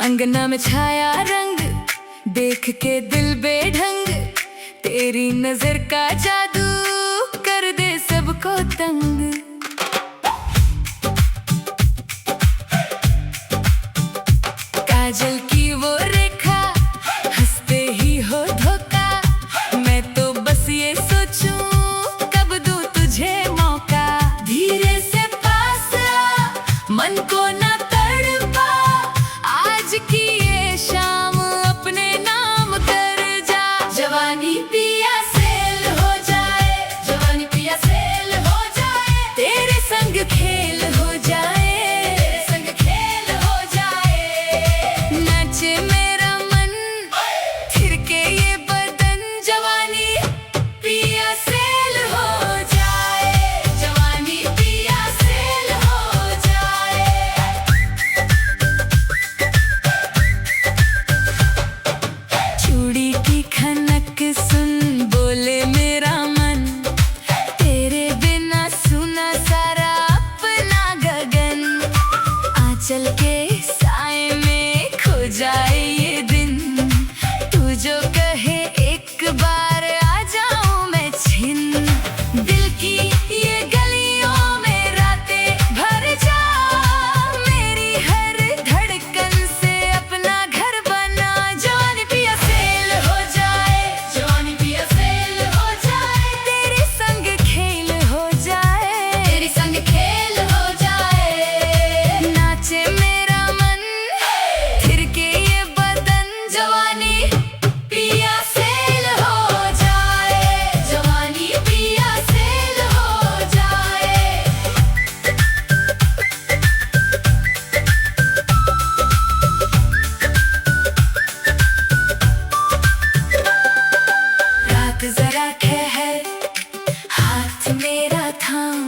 अंगना में छाया रंग देख के दिल बेढंग, तेरी नजर का जादू कर दे सबको तंग। काजल की वो रेखा हंसते ही हो धोखा, मैं तो बस ये सोचूं कब दूं तुझे मौका। धीरे से पास आ मन को ना तड़पा, आज की ये शाम अपने नाम कर जा। जवानी पिया सेल हो जाए, जवानी पिया सेल हो जाए, तेरे संग खेल हो जाए, तेरे संग खेल हो जाए। नाचे मेरा मन फिर के ये बदन, जवानी पिया सेल हो जाए, जवानी पिया सेल हो जाए। चूड़ी की खनक सुन बोले मेरा मन, तेरे बिना सुना सारा अपना गगन। आंचल के साए में खो जाए ये दिन, तू जो कहे एक बार आ जाऊं मैं छिन। दिल की ये गलियों में रातें भर जा, मेरी हर धड़कन से अपना घर बना। जवानी पिया सेल हो जाए, जवानी पिया सेल हो जाए, तेरे संग खेल हो जाए, तेरे संग खेल हो जाए। नाचे मेरा मन फिर के ये बदन, जवानी पिया सेल हो जाए, जवानी पिया सेल हो जाए। रात जरा ठहर, हाथ मेरा थाम,